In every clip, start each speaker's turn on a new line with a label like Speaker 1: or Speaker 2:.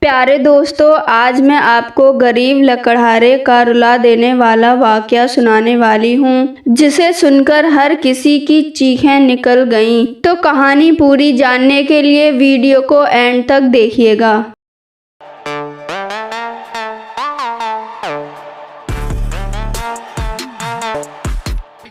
Speaker 1: پیارے دوستو، آج میں آپ کو غریب لکڑہارے کا رلا دینے والا واقعہ سنانے والی ہوں، جسے سن کر ہر کسی کی چیخیں نکل گئیں۔ تو کہانی پوری جاننے کے لیے ویڈیو کو اینڈ تک دیکھیے گا۔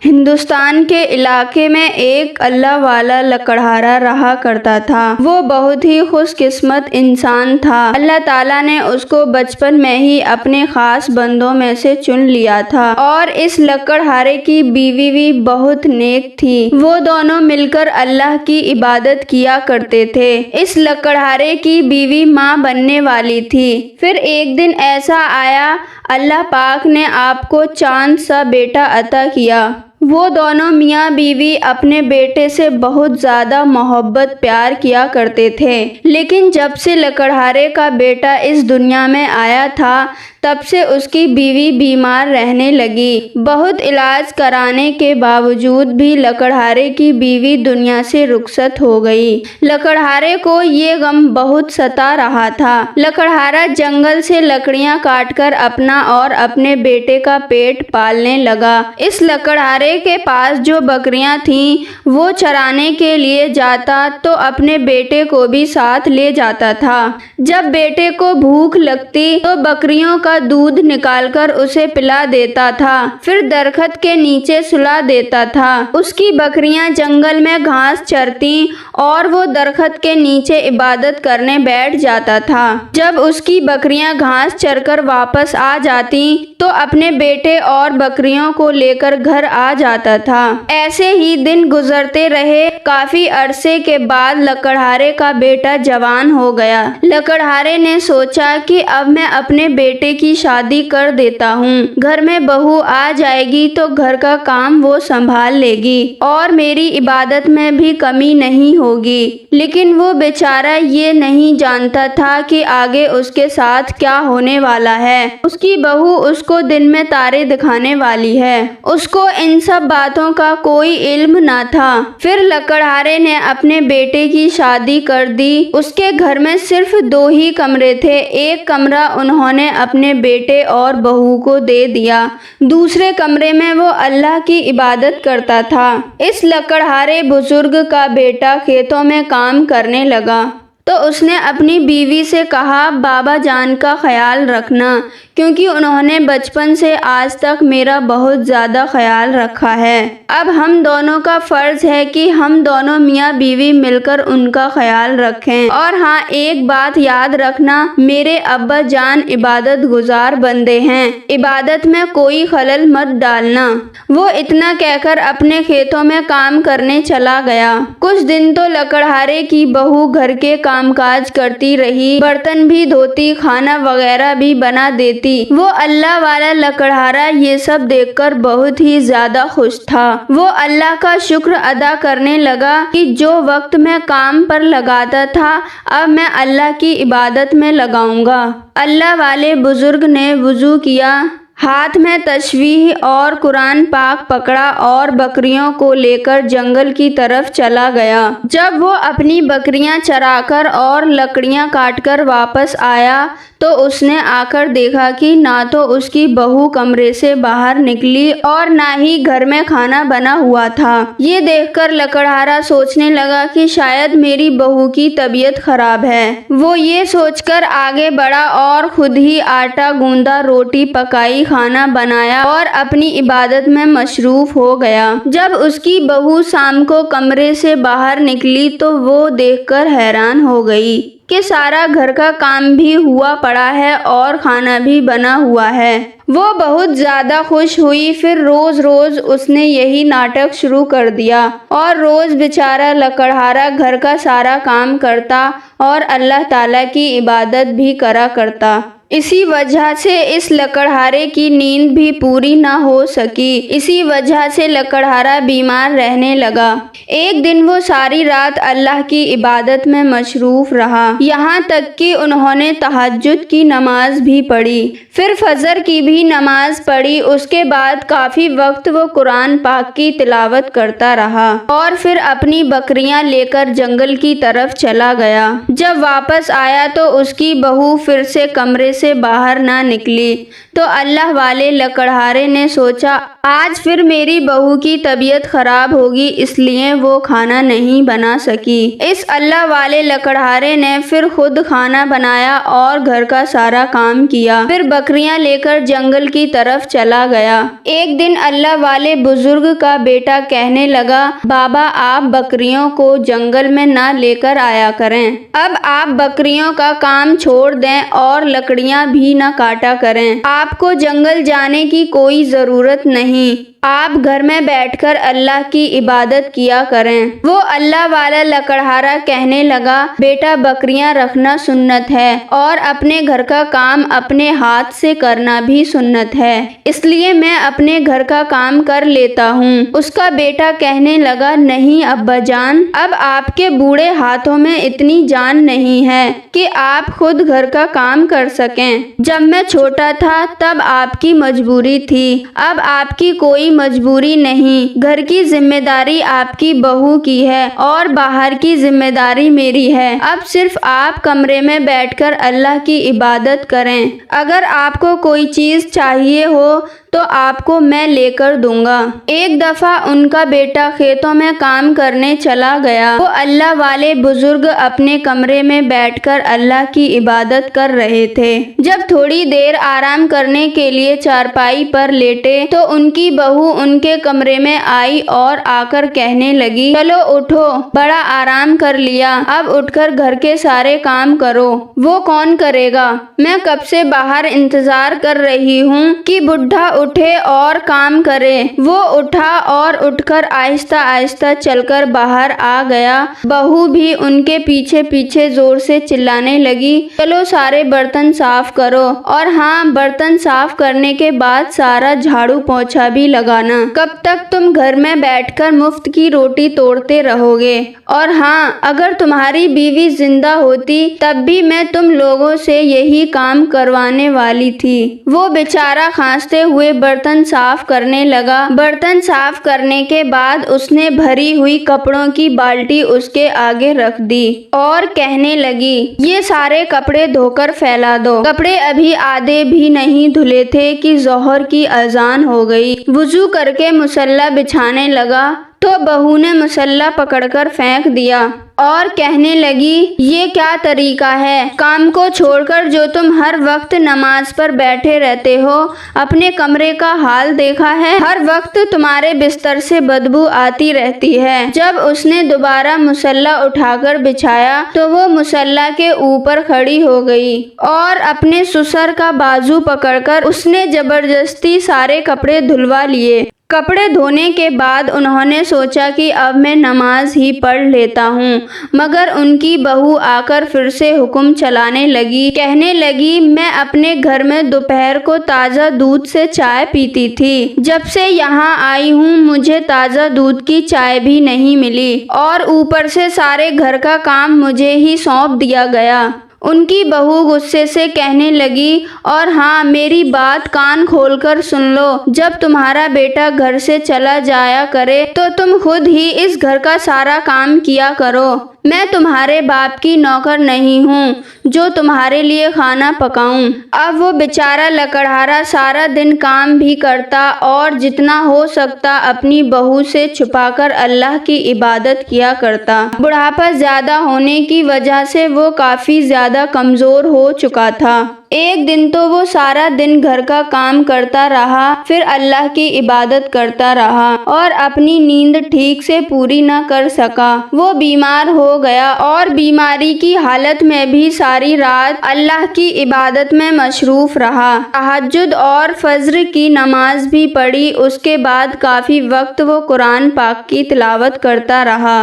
Speaker 1: ہندوستان کے علاقے میں ایک اللہ والا لکڑہارا رہا کرتا تھا۔ وہ بہت ہی خوش قسمت انسان تھا۔ اللہ تعالیٰ نے اس کو بچپن میں ہی اپنے خاص بندوں میں سے چن لیا تھا، اور اس لکڑہارے کی بیوی بھی بہت نیک تھی۔ وہ دونوں مل کر اللہ کی عبادت کیا کرتے تھے۔ اس لکڑہارے کی بیوی ماں بننے والی تھی۔ پھر ایک دن ایسا آیا، اللہ پاک نے آپ کو چاند سا بیٹا عطا کیا۔ وہ دونوں میاں بیوی اپنے بیٹے سے بہت زیادہ محبت پیار کیا کرتے تھے، لیکن جب سے لکڑہارے کا بیٹا اس دنیا میں آیا تھا، تب سے اس کی بیوی بیمار رہنے لگی۔ بہت علاج کرانے کے باوجود بھی لکڑہارے کی بیوی دنیا سے رخصت ہو گئی۔ لکڑہارے کو یہ غم بہت ستا رہا تھا۔ لکڑہارا جنگل سے لکڑیاں کاٹ کر اپنا اور اپنے بیٹے کا پیٹ پالنے لگا۔ اس لکڑہارے کے پاس جو بکریاں تھیں، وہ چرانے کے لیے جاتا تو اپنے بیٹے کو بھی ساتھ لے جاتا تھا۔ جب بیٹے کو بھوک لگتی تو بکریوں کا دودھ نکال کر اسے پلا دیتا تھا، پھر درخت کے نیچے سلا دیتا تھا۔ اس کی بکریاں جنگل میں گھاس چرتیں اور وہ درخت کے نیچے عبادت کرنے بیٹھ جاتا تھا۔ جب اس کی بکریاں گھاس چر کر واپس آ جاتیں تو اپنے بیٹے اور بکریوں کو لے کر گھر آ جاتا تھا۔ ایسے ہی دن گزرتے رہے۔ کافی عرصے کے بعد لکڑہارے کا بیٹا جوان ہو گیا۔ لکڑہارے نے سوچا کہ اب میں اپنے بیٹے کی شادی کر دیتا ہوں۔ گھر میں بہو آ جائے گی تو گھر کا کام وہ سنبھال لے گی اور میری عبادت میں بھی کمی نہیں ہوگی۔ لیکن وہ بیچارہ یہ نہیں جانتا تھا کہ آگے اس کے ساتھ کیا ہونے والا ہے۔ اس کی بہو اس کو دن میں تارے دکھانے والی ہے۔ اس کو ان سب باتوں کا کوئی علم نہ تھا۔ پھر لکڑہارے نے اپنے بیٹے کی شادی کر دی۔ اس کے گھر میں صرف 2 ہی کمرے تھے۔ ایک کمرہ انہوں نے اپنے بیٹے اور بہو کو دے دیا، دوسرے کمرے میں وہ اللہ کی عبادت کرتا تھا۔ اس لکڑہارے بزرگ کا بیٹا کھیتوں میں کام کرنے لگا تو اس نے اپنی بیوی سے کہا، بابا جان کا خیال رکھنا، کیونکہ انہوں نے بچپن سے آج تک میرا بہت زیادہ خیال رکھا ہے۔ اب ہم دونوں کا فرض ہے کہ ہم دونوں میاں بیوی مل کر ان کا خیال رکھیں۔ اور ہاں، ایک بات یاد رکھنا، میرے ابا جان عبادت گزار بندے ہیں، عبادت میں کوئی خلل مت ڈالنا۔ وہ اتنا کہہ کر اپنے کھیتوں میں کام کرنے چلا گیا۔ کچھ دن تو لکڑہارے کی بہو گھر کے کام کاج کرتی رہی، برتن بھی دھوتی، کھانا وغیرہ بھی بنا دیتی۔ وہ اللہ والا لکڑہارا یہ سب دیکھ کر بہت ہی زیادہ خوش تھا۔ وہ اللہ کا شکر ادا کرنے لگا کہ جو وقت میں کام پر لگاتا تھا، اب میں اللہ کی عبادت میں لگاؤں گا۔ اللہ والے بزرگ نے وضو کیا، ہاتھ میں تسبیح اور قرآن پاک پکڑا اور بکریوں کو لے کر جنگل کی طرف چلا گیا۔ جب وہ اپنی بکریاں چرا کر اور لکڑیاں کاٹ کر واپس آیا تو اس نے آ کر دیکھا کہ نہ تو اس کی بہو کمرے سے باہر نکلی اور نہ ہی گھر میں کھانا بنا ہوا تھا۔ یہ دیکھ کر لکڑہارا سوچنے لگا کہ شاید میری بہو کی طبیعت خراب ہے۔ وہ یہ سوچ کر آگے بڑھا اور خود ہی آٹا گوندا، روٹی پکائی، کھانا بنایا اور اپنی عبادت میں مصروف ہو گیا۔ جب اس کی بہو شام کو کمرے سے باہر نکلی تو وہ دیکھ کر حیران ہو گئی کہ سارا گھر کا کام بھی ہوا پڑا ہے اور کھانا بھی بنا ہوا ہے۔ وہ بہت زیادہ خوش ہوئی۔ پھر روز روز اس نے یہی ناٹک شروع کر دیا اور روز بیچارہ لکڑہارا گھر کا سارا کام کرتا اور اللہ تعالیٰ کی عبادت بھی کرا کرتا۔ اسی وجہ سے اس لکڑہارے کی نیند بھی پوری نہ ہو سکی۔ اسی وجہ سے لکڑہارا بیمار رہنے لگا۔ ایک دن وہ ساری رات اللہ کی عبادت میں مصروف رہا، یہاں تک کہ انہوں نے تہجد کی نماز بھی پڑھی، پھر فجر کی بھی نماز پڑھی۔ اس کے بعد کافی وقت وہ قرآن پاک کی تلاوت کرتا رہا اور پھر اپنی بکریاں لے کر جنگل کی طرف چلا گیا۔ جب واپس آیا تو اس کی بہو پھر سے کمرے سے باہر نہ نکلی، تو اللہ والے لکڑہارے نے سوچا آج پھر میری بہو کی طبیعت خراب ہوگی، اس لیے وہ کھانا نہیں بنا سکی۔ اس اللہ والے لکڑہارے نے پھر خود کھانا بنایا اور گھر کا سارا کام کیا، پھر بکریاں لے کر جنگل کی طرف چلا گیا۔ ایک دن اللہ والے بزرگ کا بیٹا کہنے لگا، بابا آپ بکریوں کو جنگل میں نہ لے کر آیا کریں، اب آپ بکریوں کا کام چھوڑ دیں اور لکڑیاں بھی نہ کاٹا کریں، آپ کو جنگل جانے کی کوئی ضرورت نہیں، آپ گھر میں بیٹھ کر اللہ کی عبادت کیا کریں۔ وہ اللہ والا لکڑہارا کہنے لگا، بیٹا بکریاں رکھنا سنت ہے اور اپنے گھر کا کام اپنے ہاتھ سے کرنا بھی سنت ہے، اس لیے میں اپنے گھر کا کام کر لیتا ہوں۔ اس کا بیٹا کہنے لگا، نہیں ابا جان، اب آپ کے بوڑھے ہاتھوں میں اتنی جان نہیں ہے کہ آپ خود گھر کا کام کر سکیں، جب میں چھوٹا تھا تب آپ کی مجبوری تھی، اب آپ کی کوئی مجبوری نہیں، گھر کی ذمہ داری آپ کی بہو کی ہے اور باہر کی ذمہ داری میری ہے، اب صرف آپ کمرے میں بیٹھ کر اللہ کی عبادت کریں، اگر آپ کو کوئی چیز چاہیے ہو تو آپ کو میں لے کر دوں گا۔ ایک دفعہ ان کا بیٹا کھیتوں میں کام کرنے چلا گیا، وہ اللہ والے بزرگ اپنے کمرے میں بیٹھ کر اللہ کی عبادت کر رہے تھے۔ جب تھوڑی دیر آرام کرنے کے لیے چارپائی پر لیٹے تو ان کی بہو ان کے کمرے میں آئی اور آ کر کہنے لگی، چلو اٹھو، بڑا آرام کر لیا، اب اٹھ کر گھر کے سارے کام کرو۔ وہ کون کرے گا؟ میں کب سے باہر انتظار کر رہی ہوں کہ بڈھا اٹھے اور کام کرے۔ وہ اٹھا اور اٹھ کر آہستہ آہستہ چل کر باہر آ گیا۔ بہو بھی ان کے پیچھے پیچھے زور سے چلانے لگی، چلو سارے برتن صاف کرو، اور ہاں برتن صاف کرنے کے بعد سارا جھاڑو پوچھا بھی لگانا، کب تک تم گھر میں بیٹھ کر مفت کی روٹی توڑتے رہو گے؟ اور ہاں اگر تمہاری بیوی زندہ ہوتی تب بھی میں تم لوگوں سے یہی کام کروانے والی تھی۔ وہ بیچارہ کھانستے ہوئے برتن صاف کرنے لگا۔ برتن صاف کرنے کے بعد اس نے بھری ہوئی کپڑوں کی بالٹی اس کے آگے رکھ دی اور کہنے لگی، یہ سارے کپڑے دھو کر پھیلا دو۔ کپڑے ابھی آدھے بھی نہیں دھلے تھے کہ ظہر کی اذان ہو گئی۔ وضو کر کے مصلی بچھانے لگا تو بہو نے مصلی پکڑ کر پھینک دیا اور کہنے لگی، یہ کیا طریقہ ہے؟ کام کو چھوڑ کر جو تم ہر وقت نماز پر بیٹھے رہتے ہو، اپنے کمرے کا حال دیکھا ہے؟ ہر وقت تمہارے بستر سے بدبو آتی رہتی ہے۔ جب اس نے دوبارہ مصلی اٹھا کر بچھایا تو وہ مصلی کے اوپر کھڑی ہو گئی اور اپنے سسر کا بازو پکڑ کر اس نے زبردستی سارے کپڑے دھلوا لیے۔ کپڑے دھونے کے بعد انہوں نے سوچا کہ اب میں نماز ہی پڑھ لیتا ہوں، مگر ان کی بہو آ کر پھر سے حکم چلانے لگی، کہنے لگی، میں اپنے گھر میں دوپہر کو تازہ دودھ سے چائے پیتی تھی، جب سے یہاں آئی ہوں مجھے تازہ دودھ کی چائے بھی نہیں ملی، اور اوپر سے سارے گھر کا کام مجھے ہی سونپ دیا گیا۔ ان کی بہو غصے سے کہنے لگی، اور ہاں میری بات کان کھول کر سن لو، جب تمہارا بیٹا گھر سے چلا جایا کرے تو تم خود ہی اس گھر کا سارا کام کیا کرو، میں تمہارے باپ کی نوکر نہیں ہوں جو تمہارے لیے کھانا پکاؤں۔ اب وہ بیچارہ لکڑہارا سارا دن کام بھی کرتا اور جتنا ہو سکتا اپنی بہو سے چھپا کر اللہ کی عبادت کیا کرتا۔ بڑھاپا زیادہ ہونے کی وجہ سے وہ کافی زیادہ کمزور ہو چکا تھا۔ ایک دن تو وہ سارا دن گھر کا کام کرتا رہا، پھر اللہ کی عبادت کرتا رہا اور اپنی نیند ٹھیک سے پوری نہ کر سکا۔ وہ بیمار ہو گیا اور بیماری کی حالت میں بھی ساری رات اللہ کی عبادت میں مصروف رہا، تہجد اور فجر کی نماز بھی پڑھی۔ اس کے بعد کافی وقت وہ قرآن پاک کی تلاوت کرتا رہا۔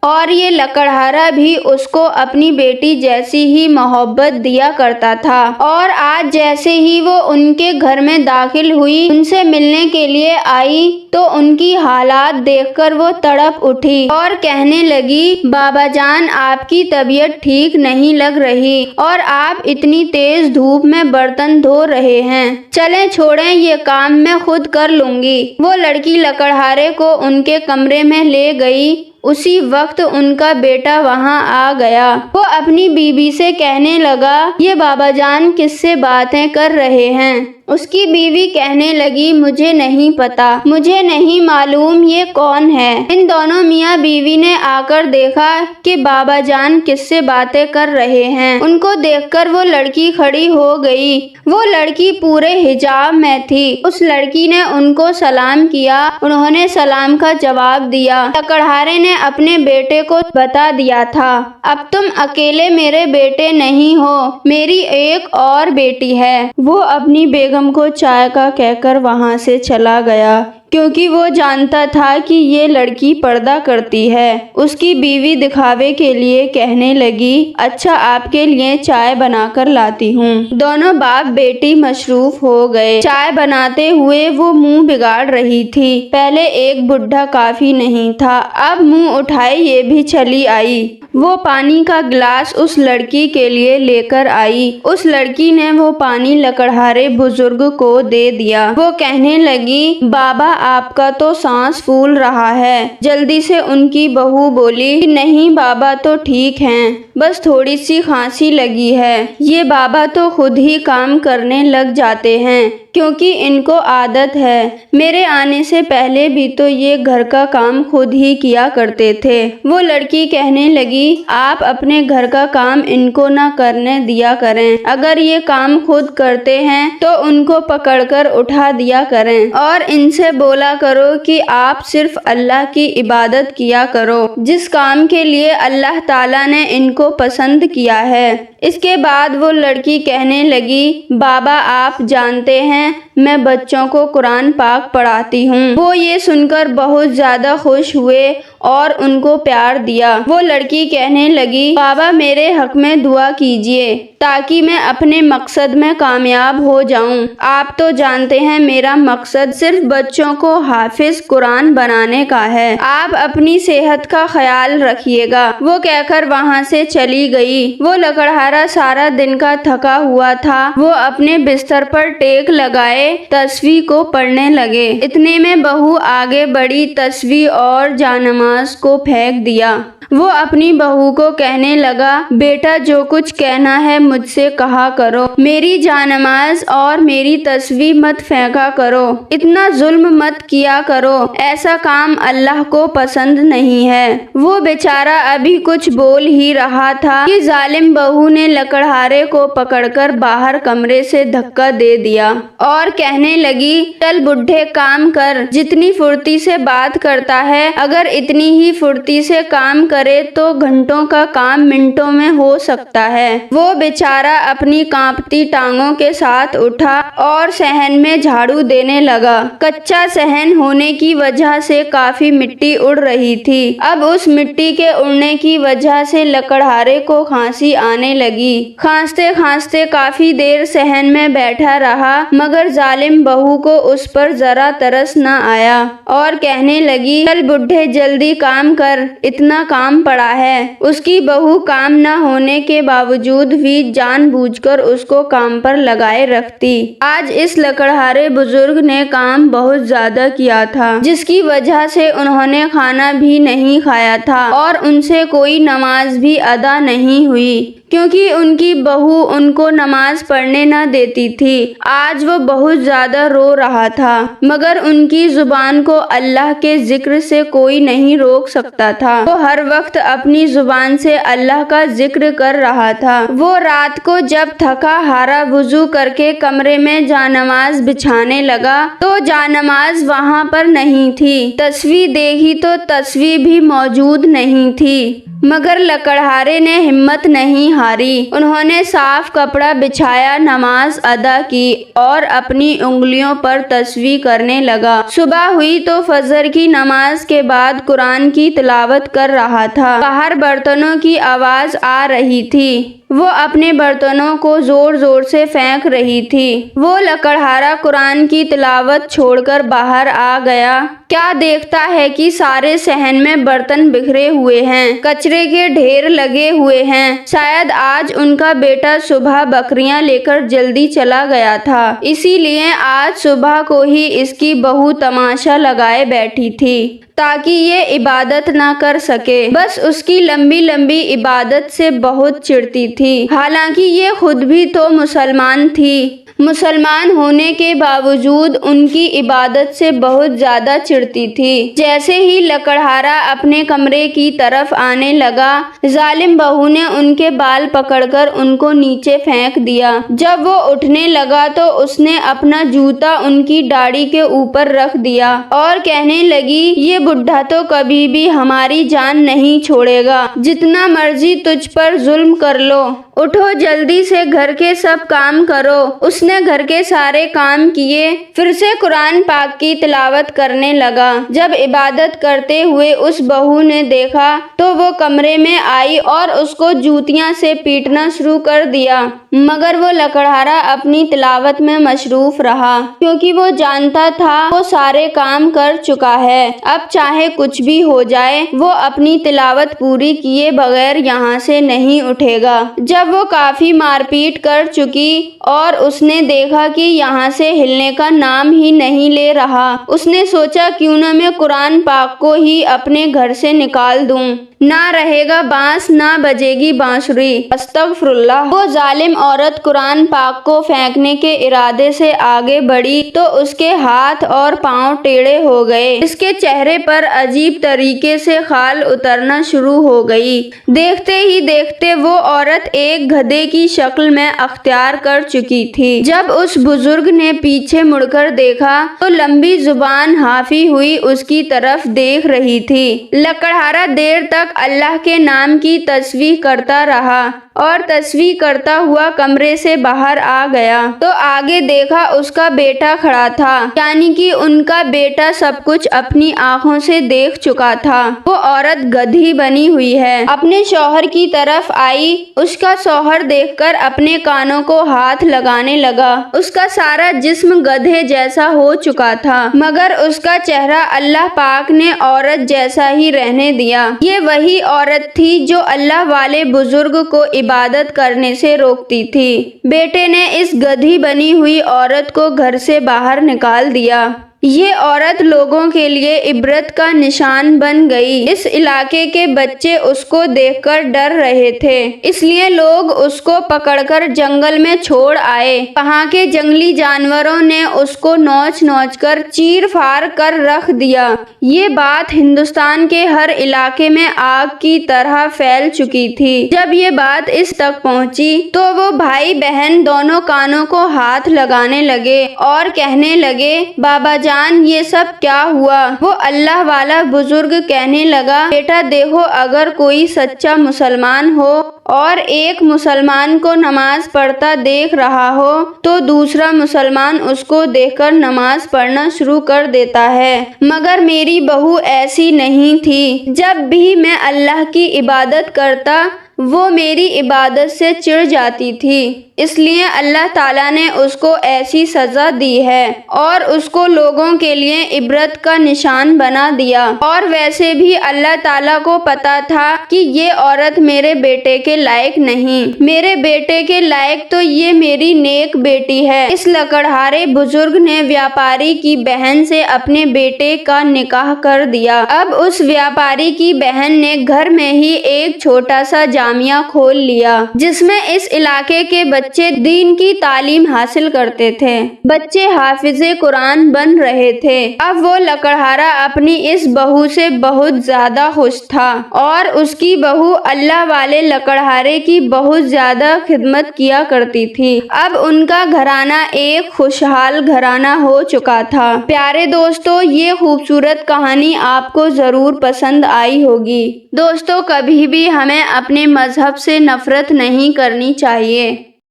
Speaker 1: اور یہ لکڑہارا بھی اس کو اپنی بیٹی جیسی ہی محبت دیا کرتا تھا۔ اور آج جیسے ہی وہ ان کے گھر میں داخل ہوئی، ان سے ملنے کے لیے آئی، تو ان کی حالات دیکھ کر وہ تڑپ اٹھی اور کہنے لگی، بابا جان، آپ کی طبیعت ٹھیک نہیں لگ رہی اور آپ اتنی تیز دھوپ میں برتن دھو رہے ہیں، چلیں چھوڑیں، یہ کام میں خود کر لوں گی۔ وہ لڑکی لکڑہارے کو ان کے کمرے میں لے گئی۔ اسی وقت ان کا بیٹا وہاں آ گیا۔ وہ اپنی بیوی سے کہنے لگا، یہ بابا جان کس سے باتیں کر رہے ہیں؟ اس کی بیوی کہنے لگی، مجھے نہیں پتا، مجھے نہیں معلوم یہ کون ہے۔ ان دونوں میاں بیوی نے آ کر دیکھا کہ بابا جان کس سے باتیں کر رہے ہیں۔ ان کو دیکھ کر وہ لڑکی کھڑی ہو گئی۔ وہ لڑکی پورے حجاب میں تھی۔ اس لڑکی نے ان کو سلام کیا، انہوں نے سلام کا جواب دیا۔ لکڑہارے نے اپنے بیٹے کو بتا دیا تھا، اب تم اکیلے میرے بیٹے نہیں ہو، میری ایک اور بیٹی ہے۔ وہ اپنی بیگم کو چائے کا کہہ کر وہاں سے چلا گیا، کیونکہ وہ جانتا تھا کہ یہ لڑکی پردہ کرتی ہے۔ اس کی بیوی دکھاوے کے لیے کہنے لگی، اچھا، آپ کے لیے چائے بنا کر لاتی ہوں۔ دونوں باپ بیٹی مصروف ہو گئے۔ چائے بناتے ہوئے وہ منہ بگاڑ رہی تھی۔ پہلے ایک بڈھا کافی نہیں تھا، اب منہ اٹھائے یہ بھی چلی آئی۔ وہ پانی کا گلاس اس لڑکی کے لیے لے کر آئی۔ اس لڑکی نے وہ پانی لکڑہارے بزرگ کو دے دیا۔ وہ کہنے لگی، بابا، آپ کا تو سانس پھول رہا ہے۔ جلدی سے ان کی بہو بولی، نہیں بابا تو ٹھیک ہیں، بس تھوڑی سی کھانسی لگی ہے۔ یہ بابا تو خود ہی کام کرنے لگ جاتے ہیں، کیونکہ ان کو عادت ہے۔ میرے آنے سے پہلے بھی تو یہ گھر کا کام خود ہی کیا کرتے تھے۔ وہ لڑکی کہنے لگی، آپ اپنے گھر کا کام ان کو نہ کرنے دیا کریں۔ اگر یہ کام خود کرتے ہیں تو ان کو پکڑ کر اٹھا دیا کریں اور ان سے بولا کرو کہ آپ صرف اللہ کی عبادت کیا کرو، جس کام کے لیے اللہ تعالیٰ نے ان کو پسند کیا ہے۔ اس کے بعد وہ لڑکی کہنے لگی، بابا، آپ جانتے ہیں میں بچوں کو قرآن پاک پڑھاتی ہوں۔ وہ یہ سن کر بہت زیادہ خوش ہوئے اور ان کو پیار دیا۔ وہ لڑکی کہنے لگی، بابا، میرے حق میں دعا کیجیے تاکہ میں اپنے مقصد میں کامیاب ہو جاؤں۔ آپ تو جانتے ہیں میرا مقصد صرف بچوں کو حافظ قرآن بنانے کا ہے۔ آپ اپنی صحت کا خیال رکھیے گا۔ وہ کہہ کر وہاں سے چلی گئی۔ وہ لکڑہارا سارا دن کا تھکا ہوا تھا۔ وہ اپنے بستر پر ٹیک لگائے تسبیح کو پڑھنے لگے۔ اتنے میں بہو آگے بڑھی، تسبیح اور جانماز کو پھینک دیا۔ وہ اپنی بہو کو کہنے لگا، بیٹا، جو کچھ کہنا ہے مجھ سے کہا کرو، میری جانماز اور میری تسبیح مت پھینکا کرو، اتنا ظلم مت کیا کرو، ایسا کام اللہ کو پسند نہیں ہے۔ وہ بیچارہ ابھی کچھ بول ہی رہا تھا کہ ظالم بہو نے لکڑہارے کو پکڑ کر باہر کمرے سے دھکا دے دیا اور کہنے لگی، چل بڈھے، کام کر، جتنی پھرتی سے بات کرتا ہے، اگر اتنی ہی پھرتی سے کام کرے تو گھنٹوں کا کام منٹوں میں ہو سکتا ہے۔ وہ بیچارہ اپنی کانپتی ٹانگوں کے ساتھ اٹھا اور صحن میں جھاڑو دینے لگا۔ کچا صحن ہونے کی وجہ سے کافی مٹی اڑ رہی تھی۔ اب اس مٹی کے اڑنے کی وجہ سے لکڑہارے کو کھانسی آنے لگی۔ کھانستے کھانستے کافی دیر صحن میں بیٹھا رہا، مگر ظالم بہو کو اس پر ذرا ترس نہ آیا اور کہنے لگی، چل بڈھے، جلدی کام کر، اتنا کام پڑا ہے۔ اس کی بہو کام نہ ہونے کے باوجود بھی جان بوجھ کر اس کو کام پر لگائے رکھتی۔ آج اس لکڑہارے بزرگ نے کام بہت زیادہ کیا تھا، جس کی وجہ سے انہوں نے کھانا بھی نہیں کھایا تھا اور ان سے کوئی نماز بھی ادا نہیں ہوئی، کیونکہ ان کی بہو ان کو نماز پڑھنے نہ دیتی تھی۔ آج وہ بہت زیادہ رو رہا تھا، مگر ان کی زبان کو اللہ کے ذکر سے کوئی نہیں روک سکتا تھا۔ وہ ہر وقت اپنی زبان سے اللہ کا ذکر کر رہا تھا۔ وہ رات کو جب تھکا ہارا وضو کر کے کمرے میں جانماز بچھانے لگا تو جانماز وہاں پر نہیں تھی۔ تسبیح دیکھی تو تسبیح بھی موجود نہیں تھی۔ مگر لکڑہارے نے ہمت نہیں ہاری۔ انہوں نے صاف کپڑا بچھایا، نماز ادا کی اور اپنی انگلیوں پر تسبیح کرنے لگا۔ صبح ہوئی تو فجر کی نماز کے بعد قرآن کی تلاوت کر رہا تھا۔ باہر برتنوں کی آواز آ رہی تھی۔ وہ اپنے برتنوں کو زور زور سے پھینک رہی تھی۔ وہ لکڑہارا قرآن کی تلاوت چھوڑ کر باہر آ گیا۔ کیا دیکھتا ہے کہ سارے صحن میں برتن بکھرے ہوئے ہیں، کچرے کے ڈھیر لگے ہوئے ہیں۔ شاید آج ان کا بیٹا صبح بکریاں لے کر جلدی چلا گیا تھا، اسی لیے آج صبح کو ہی اس کی بہو تماشا لگائے بیٹھی تھی تاکہ یہ عبادت نہ کر سکے۔ بس اس کی لمبی لمبی عبادت سے بہت چڑھتی تھی، حالانکہ یہ خود بھی تو مسلمان تھی۔ مسلمان ہونے کے باوجود ان کی عبادت سے بہت زیادہ چڑھتی تھی۔ جیسے ہی لکڑہارا اپنے کمرے کی طرف آنے لگا، ظالم بہو نے ان کے بال پکڑ کر ان کو نیچے پھینک دیا۔ جب وہ اٹھنے لگا تو اس نے اپنا جوتا ان کی داڑھی کے اوپر رکھ دیا اور کہنے لگی، یہ بڈھا تو کبھی بھی ہماری جان نہیں چھوڑے گا، جتنا مرضی تجھ پر ظلم کر لو۔ اٹھو، جلدی سے گھر کے سب کام کرو۔ اس نے گھر کے سارے کام کیے، پھر سے قرآن پاک کی تلاوت کرنے لگا۔ جب عبادت کرتے ہوئے اس بہو نے دیکھا تو وہ کمرے میں آئی اور اس کو جوتیاں سے پیٹنا شروع کر دیا، مگر وہ لکڑہارا اپنی تلاوت میں مصروف رہا، کیونکہ وہ جانتا تھا وہ سارے کام کر چکا ہے، اب چاہے کچھ بھی ہو جائے وہ اپنی تلاوت پوری کیے بغیر یہاں سے نہیں اٹھے گا۔ جب وہ کافی مار پیٹ کر چکی اور اس نے دیکھا کہ یہاں سے ہلنے کا نام ہی نہیں لے رہا، اس نے سوچا کیوں نہ میں قرآن پاک کو ہی اپنے گھر سے نکال دوں، نہ رہے گا بانس نہ بجے گی بانسری۔ استغفر اللہ۔ وہ ظالم عورت قرآن پاک کو پھینکنے کے ارادے سے آگے بڑھی تو اس کے ہاتھ اور پاؤں ٹیڑھے ہو گئے، اس کے چہرے پر عجیب طریقے سے کھال اترنا شروع ہو گئی۔ دیکھتے ہی دیکھتے وہ عورت ایک گدھے کی شکل میں اختیار کر چکی تھی۔ جب اس بزرگ نے پیچھے مڑ کر دیکھا تو لمبی زبان ہافی ہوئی اس کی طرف دیکھ رہی تھی۔ لکڑہارا دیر تک اللہ کے نام کی تسبیح کرتا رہا اور تسبیح کرتا ہوا کمرے سے باہر آ گیا تو آگے دیکھا اس کا بیٹا کھڑا تھا، یعنی کہ ان کا بیٹا سب کچھ اپنی آنکھوں سے دیکھ چکا تھا۔ وہ عورت گدھی بنی ہوئی ہے، اپنے شوہر کی طرف آئی، اس کا شوہر دیکھ کر اپنے کانوں کو ہاتھ لگانے لگا۔ اس کا سارا جسم گدھے جیسا ہو چکا تھا، مگر اس کا چہرہ اللہ پاک نے عورت جیسا ہی رہنے دیا۔ یہ وہی عورت تھی جو اللہ والے بزرگ کو عبادت کرنے سے روکتی تھی۔ بیٹے نے اس گدھی بنی ہوئی عورت کو گھر سے باہر نکال دیا۔ یہ عورت لوگوں کے لیے عبرت کا نشان بن گئی۔ اس علاقے کے بچے اس کو دیکھ کر ڈر رہے تھے، اس لیے لوگ اس کو پکڑ کر جنگل میں چھوڑ آئے۔ وہاں کے جنگلی جانوروں نے اس کو نوچ نوچ کر چیر پھاڑ کر رکھ دیا۔ یہ بات ہندوستان کے ہر علاقے میں آگ کی طرح پھیل چکی تھی۔ جب یہ بات اس تک پہنچی تو وہ بھائی بہن دونوں کانوں کو ہاتھ لگانے لگے اور کہنے لگے، بابا جان یہ سب کیا ہوا؟ وہ اللہ والا بزرگ کہنے لگا، بیٹا دیکھو، اگر کوئی سچا مسلمان ہو اور ایک مسلمان کو نماز پڑھتا دیکھ رہا ہو تو دوسرا مسلمان اس کو دیکھ کر نماز پڑھنا شروع کر دیتا ہے، مگر میری بہو ایسی نہیں تھی۔ جب بھی میں اللہ کی عبادت کرتا وہ میری عبادت سے چڑ جاتی تھی، اس لیے اللہ تعالیٰ نے اس کو ایسی سزا دی ہے اور اس کو لوگوں کے لیے عبرت کا نشان بنا دیا۔ اور ویسے بھی اللہ تعالیٰ کو پتا تھا کہ یہ عورت میرے بیٹے کے لائق نہیں، میرے بیٹے کے لائق تو یہ میری نیک بیٹی ہے۔ اس لکڑہارے بزرگ نے ویاپاری کی بہن سے اپنے بیٹے کا نکاح کر دیا۔ اب اس ویاپاری کی بہن نے گھر میں ہی ایک چھوٹا سا جامعہ کھول لیا جس میں اس علاقے کے بچے بچے دین کی تعلیم حاصل کرتے تھے، بچے حافظ قرآن بن رہے تھے۔ اب وہ لکڑہارا اپنی اس بہو سے بہت زیادہ خوش تھا اور اس کی بہو اللہ والے لکڑہارے کی بہت زیادہ خدمت کیا کرتی تھی۔ اب ان کا گھرانہ ایک خوشحال گھرانہ ہو چکا تھا۔ پیارے دوستو، یہ خوبصورت کہانی آپ کو ضرور پسند آئی ہوگی۔ دوستو، کبھی بھی ہمیں اپنے مذہب سے نفرت نہیں کرنی چاہیے۔